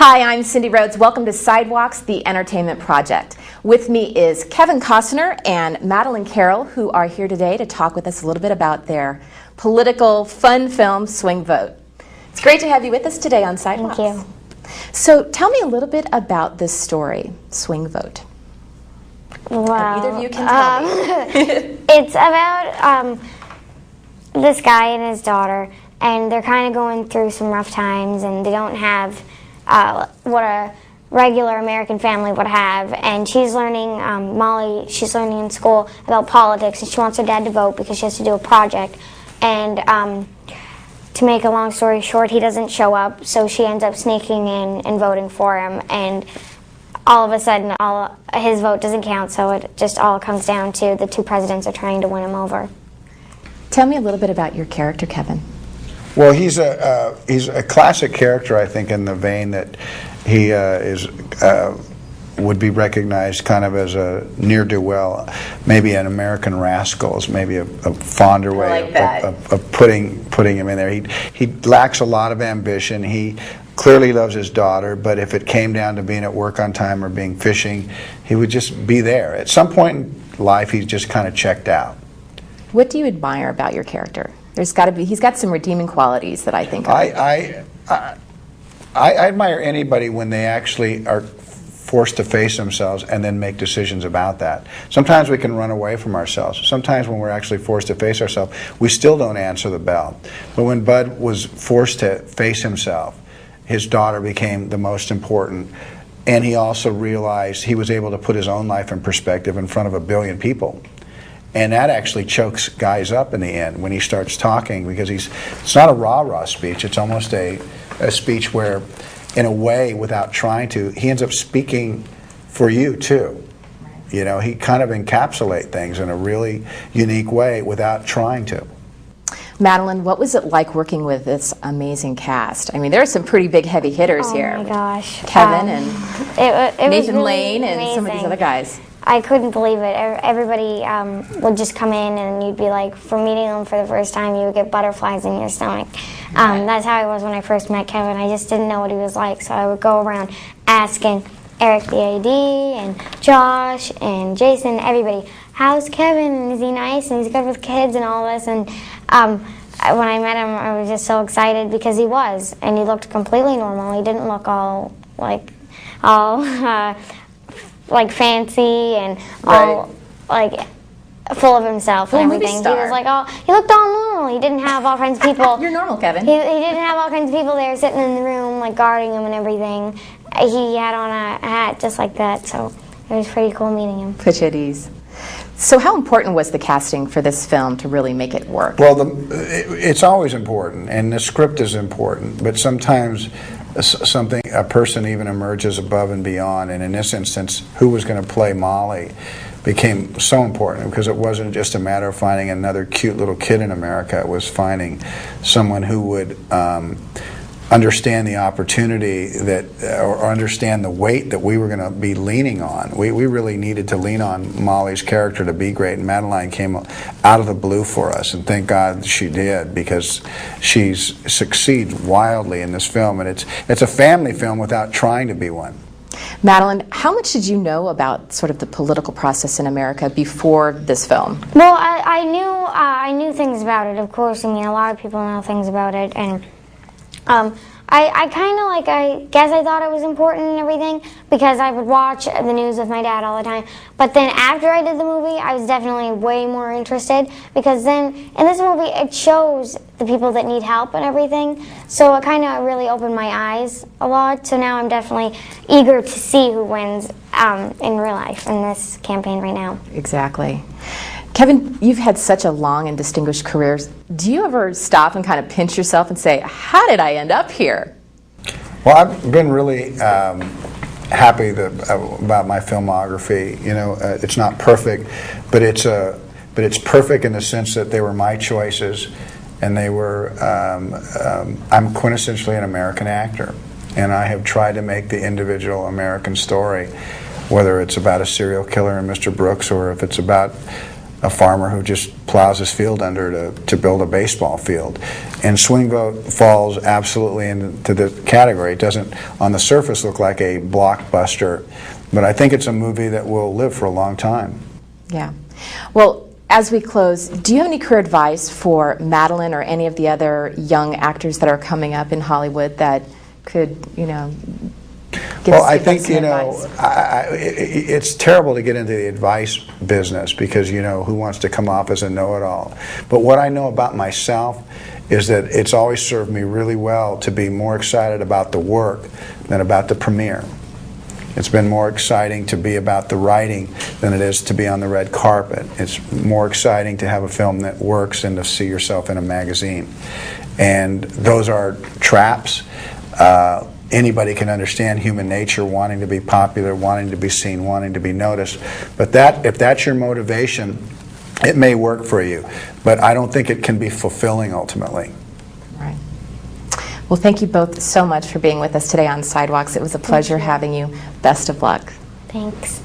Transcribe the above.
Hi, I'm Cindy Rhodes. Welcome to Sidewalks, the Entertainment Project. With me is Kevin Costner and Madeline Carroll, who are here today to talk with us a little bit about their political fun film, Swing Vote. It's great to have you with us today on Sidewalks. Thank you. So tell me a little bit about this story, Swing Vote. Well, either of you can tell me. It's about this guy and his daughter, and they're kind of going through some rough times, and they don't have what a regular American family would have. And she's learning, Molly, she's learning in school about politics, and she wants her dad to vote because she has to do a project. And to make a long story short, he doesn't show up, so she ends up sneaking in and voting for him. And all of a sudden, his vote doesn't count, so it just all comes down to the two presidents are trying to win him over. Tell me a little bit about your character, Kevin. Well, he's a classic character, I think, in the vein that he would be recognized kind of as a ne'er-do-well, maybe an American Rascals, maybe a fonder way of putting him in there. He lacks a lot of ambition. He clearly loves his daughter, but if it came down to being at work on time or being fishing, he would just be there. At some point in life, he's just kind of checked out. What do you admire about your character? There's got to be, he's got some redeeming qualities that I think of. I admire anybody when they actually are forced to face themselves and then make decisions about that. Sometimes we can run away from ourselves. Sometimes when we're actually forced to face ourselves, we still don't answer the bell. But when Bud was forced to face himself, his daughter became the most important. And he also realized he was able to put his own life in perspective in front of 1 billion people. And that actually chokes guys up in the end when he starts talking, because it's not a rah-rah speech. It's almost a speech where, in a way, without trying to, he ends up speaking for you too. You know, he kind of encapsulates things in a really unique way without trying to. Madeline, what was it like working with this amazing cast? I mean, there are some pretty big heavy hitters here. Oh my gosh. Kevin and it Nathan was really Lane and amazing. some of these other guys. I couldn't believe it. Everybody would just come in, and you'd be like, for meeting them for the first time, you would get butterflies in your stomach. That's how I was when I first met Kevin. I just didn't know what he was like, so I would go around asking Eric the AD and Josh and Jason, everybody, how's Kevin? Is he nice? And he's good with kids and all this. And when I met him, I was just so excited because he was, and he looked completely normal. He didn't look all fancy and all like full of himself and everything. He was like, he looked all normal. He didn't have all kinds of people. You're normal, Kevin. He didn't have all kinds of people there sitting in the room like guarding him and everything. He had on a hat just like that, so it was pretty cool meeting him. Put you at ease. So how important was the casting for this film to really make it work? Well, it's always important, and the script is important, but sometimes a person even emerges above and beyond, and in this instance, who was going to play Molly became so important, because it wasn't just a matter of finding another cute little kid in America. It was finding someone who would understand the opportunity or understand the weight that we were going to be leaning on. We really needed to lean on Molly's character to be great, and Madeline came out of the blue for us, and thank God she did, because she succeeds wildly in this film, and it's a family film without trying to be one. Madeline, how much did you know about sort of the political process in America before this film? Well, I knew things about it, of course. I mean, a lot of people know things about it, and I kind of I guess I thought it was important and everything, because I would watch the news with my dad all the time. But then after I did the movie, I was definitely way more interested, because then in this movie it shows the people that need help and everything. So it kind of really opened my eyes a lot. So now I'm definitely eager to see who wins in real life in this campaign right now. Exactly. Kevin, you've had such a long and distinguished career. Do you ever stop and kind of pinch yourself and say, how did I end up here? Well, I've been really happy about my filmography. You know, it's not perfect, but it's perfect in the sense that they were my choices, and they were. I'm quintessentially an American actor, and I have tried to make the individual American story, whether it's about a serial killer in Mr. Brooks, or if it's about a farmer who just plows his field under to build a baseball field. And Swing Vote falls absolutely into the category. It doesn't, on the surface, look like a blockbuster, but I think it's a movie that will live for a long time. Yeah. Well, as we close, do you have any career advice for Madeline or any of the other young actors that are coming up in Hollywood that could, you know, well, I think, you know, it's terrible to get into the advice business because, you know, who wants to come off as a know-it-all? But what I know about myself is that it's always served me really well to be more excited about the work than about the premiere. It's been more exciting to be about the writing than it is to be on the red carpet. It's more exciting to have a film that works than to see yourself in a magazine. And those are traps. Anybody can understand human nature, wanting to be popular, wanting to be seen, wanting to be noticed. But if that's your motivation, it may work for you. But I don't think it can be fulfilling ultimately. Right. Well, thank you both so much for being with us today on Sidewalks. It was a pleasure having you. Best of luck. Thanks.